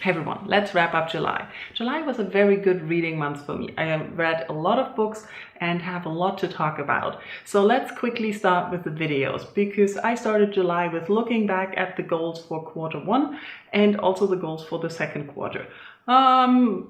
Hey everyone, let's wrap up July. July was a very good reading month for me. I read a lot of books and have a lot to talk about. So let's quickly start with the videos, because I started July with looking back at the goals for quarter one and also the goals for the second quarter. I'm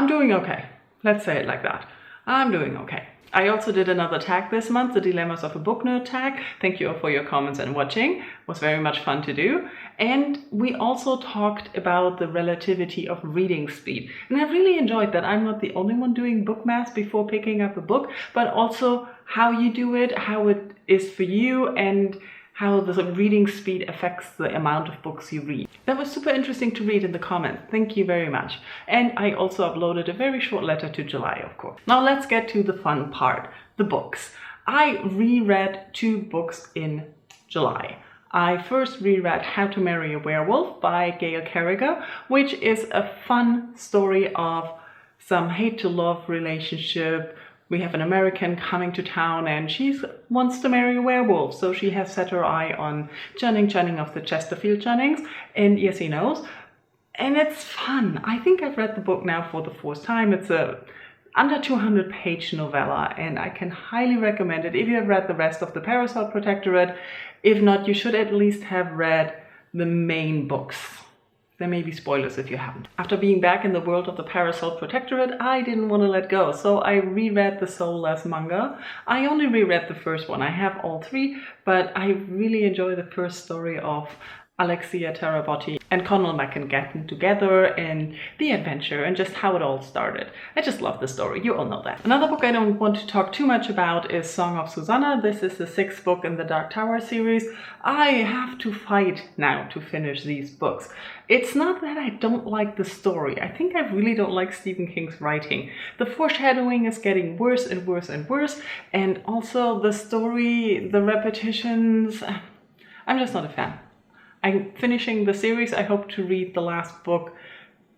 doing okay. Let's say it like that. I'm doing okay. I also did another tag this month, the Dilemmas of a Book Nerd tag. Thank you for your comments and watching. It was very much fun to do. And we also talked about the relativity of reading speed. And I really enjoyed that I'm not the only one doing book math before picking up a book, but also how you do it, how it is for you, and how the reading speed affects the amount of books you read. That was super interesting to read in the comments. Thank you very much. And I also uploaded a very short letter to July, of course. Now let's get to the fun part, the books. I reread 2 books in July. I first reread How to Marry a Werewolf by Gail Carriger, which is a fun story of some hate-to-love relationship. We have an American coming to town and she wants to marry a werewolf. So she has set her eye on Channing of the Chesterfield Channings. And yes, he knows. And it's fun. I think I've read the book now for the 4th time. It's a under 200-page novella and I can highly recommend it if you have read the rest of the Parasol Protectorate. If not, you should at least have read the main books. There may be spoilers if you haven't. After being back in the world of the Parasol Protectorate, I didn't want to let go, so I reread the Soulless manga. I only reread the first one. I have all 3, but I really enjoy the first story of Alexia Tarabotti and Connell Mackin getting together and the adventure and just how it all started. I just love the story, you all know that. Another book I don't want to talk too much about is Song of Susanna. This is the 6th book in the Dark Tower series. I have to fight now to finish these books. It's not that I don't like the story. I think I really don't like Stephen King's writing. The foreshadowing is getting worse and worse and worse, and also the story, the repetitions, I'm just not a fan. I'm finishing the series. I hope to read the last book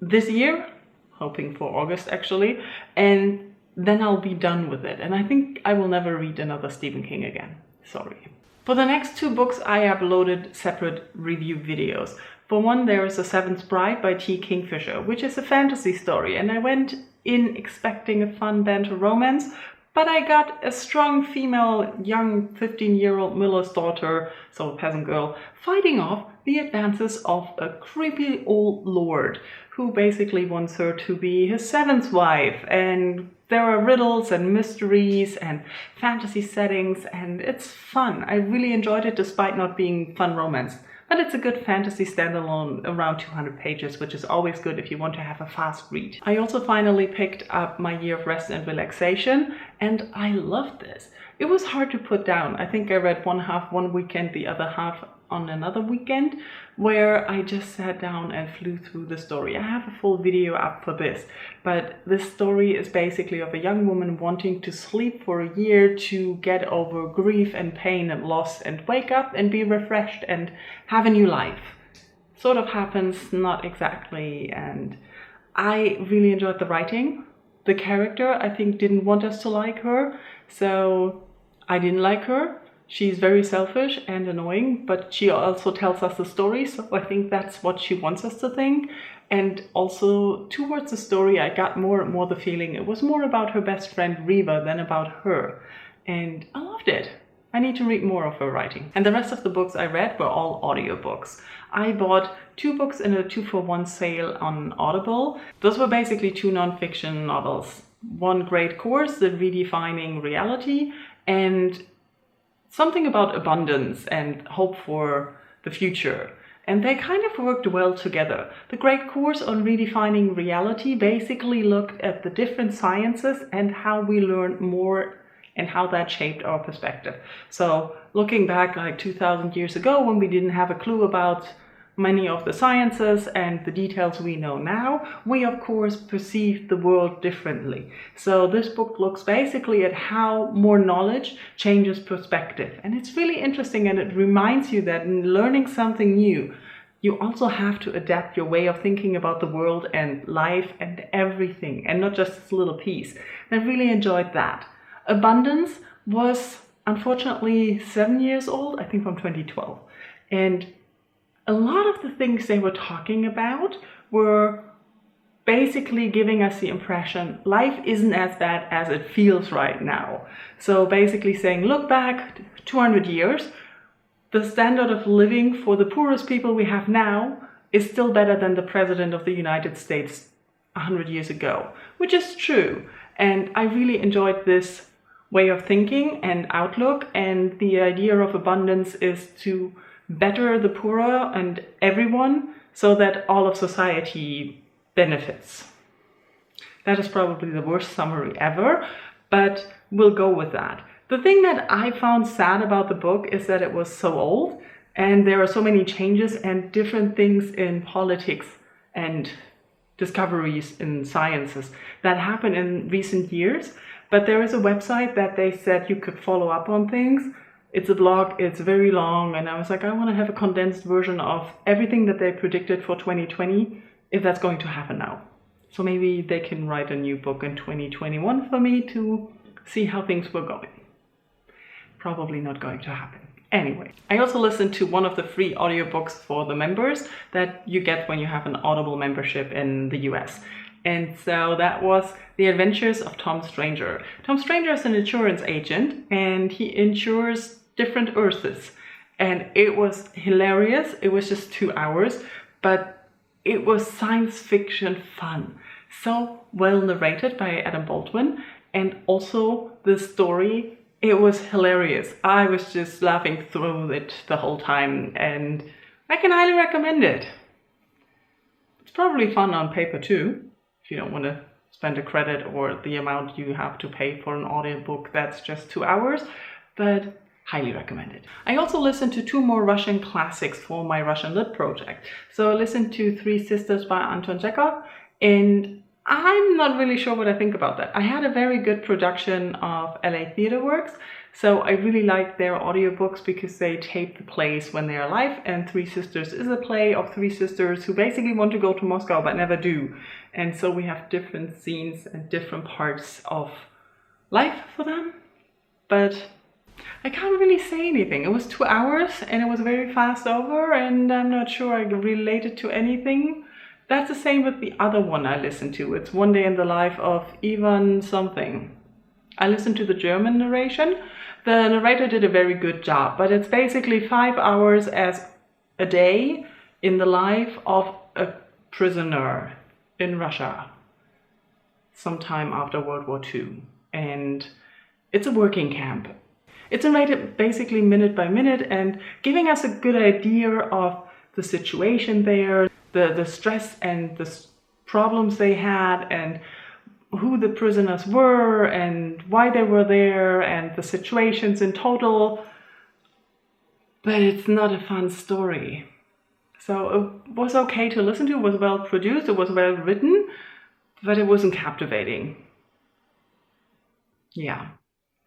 this year, hoping for August actually, and then I'll be done with it. And I think I will never read another Stephen King again. Sorry. For the next 2 books, I uploaded separate review videos. For one, there is The Seventh Bride by T. Kingfisher, which is a fantasy story, and I went in expecting a fun banter romance, but I got a strong female, young 15-year-old miller's daughter, so a peasant girl, fighting off the advances of a creepy old lord who basically wants her to be his 7th wife. And there are riddles and mysteries and fantasy settings, and it's fun. I really enjoyed it despite not being fun romance. But it's a good fantasy standalone, around 200 pages, which is always good if you want to have a fast read. I also finally picked up My Year of Rest and Relaxation, and I loved this. It was hard to put down. I think I read one half one weekend, the other half on another weekend, where I just sat down and flew through the story. I have a full video up for this, but this story is basically of a young woman wanting to sleep for a year to get over grief and pain and loss and wake up and be refreshed and have a new life. Sort of happens, not exactly, and I really enjoyed the writing. The character, I think, didn't want us to like her, so I didn't like her. She's very selfish and annoying, but she also tells us the story, so I think that's what she wants us to think. And also, towards the story, I got more and more the feeling it was more about her best friend Reva than about her. And I loved it. I need to read more of her writing. And the rest of the books I read were all audiobooks. I bought 2 books in a 2-for-1 sale on Audible. Those were basically 2 non-fiction novels. One Great Course, The Redefining Reality, and something about abundance and hope for the future. And they kind of worked well together. The Great Course on Redefining Reality basically looked at the different sciences and how we learned more and how that shaped our perspective. So looking back like 2,000 years ago, when we didn't have a clue about many of the sciences and the details we know now, we of course perceived the world differently. So this book looks basically at how more knowledge changes perspective. And it's really interesting, and it reminds you that in learning something new, you also have to adapt your way of thinking about the world and life and everything, and not just this little piece. And I really enjoyed that. Abundance was unfortunately 7 years old, I think from 2012. And a lot of the things they were talking about were basically giving us the impression life isn't as bad as it feels right now. So basically saying, look back 200 years, the standard of living for the poorest people we have now is still better than the President of the United States 100 years ago, which is true. And I really enjoyed this way of thinking and outlook, and the idea of abundance is to better the poorer and everyone so that all of society benefits. That is probably the worst summary ever, but we'll go with that. The thing that I found sad about the book is that it was so old and there are so many changes and different things in politics and discoveries in sciences that happen in recent years. But there is a website that they said you could follow up on things. It's a blog, it's very long, and I was like, I want to have a condensed version of everything that they predicted for 2020, if that's going to happen now. So maybe they can write a new book in 2021 for me to see how things were going. Probably not going to happen. Anyway, I also listened to one of the free audiobooks for the members that you get when you have an Audible membership in the US. And so that was The Adventures of Tom Stranger. Tom Stranger is an insurance agent and he insures different Earths. And it was hilarious. It was just 2 hours, but it was science fiction fun. So well narrated by Adam Baldwin, and also the story, it was hilarious. I was just laughing through it the whole time, and I can highly recommend it. It's probably fun on paper too, if you don't want to spend a credit or the amount you have to pay for an audiobook that's just 2 hours, but highly recommended. I also listened to 2 more Russian classics for my Russian Lit project. So I listened to Three Sisters by Anton Chekov, and I'm not really sure what I think about that. I had a very good production of LA Theatre Works, so I really like their audiobooks because they tape the plays when they're alive, and Three Sisters is a play of 3 sisters who basically want to go to Moscow but never do. And so we have different scenes and different parts of life for them. But I can't really say anything. It was 2 hours and it was very fast over, and I'm not sure I related to anything. That's the same with the other one I listened to. It's One Day in the Life of Ivan something. I listened to the German narration. The narrator did a very good job, but it's basically 5 hours as a day in the life of a prisoner in Russia sometime after World War II. And it's a working camp. It's narrated basically minute by minute and giving us a good idea of the situation there, the stress and the problems they had, and who the prisoners were and why they were there and the situations in total. But it's not a fun story. So it was okay to listen to, it was well produced, it was well written, but it wasn't captivating. Yeah.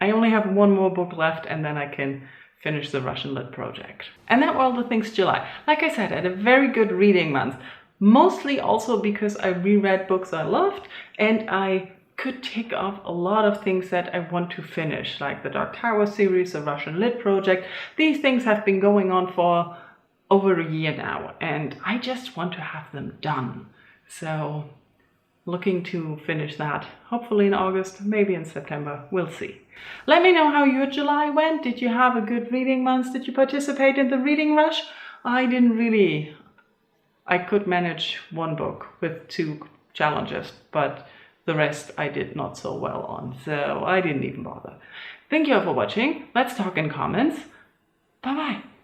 I only have 1 more book left and then I can finish the Russian Lit project. And that were all the things July. Like I said, I had a very good reading month. Mostly also because I reread books I loved and I could tick off a lot of things that I want to finish, like the Dark Tower series, the Russian Lit project. These things have been going on for over a year now and I just want to have them done. So looking to finish that, hopefully in August, maybe in September, we'll see. Let me know how your July went. Did you have a good reading month? Did you participate in the reading rush? I didn't really. I could manage 1 book with 2 challenges, but the rest I did not so well on, so I didn't even bother. Thank you all for watching. Let's talk in comments. Bye bye.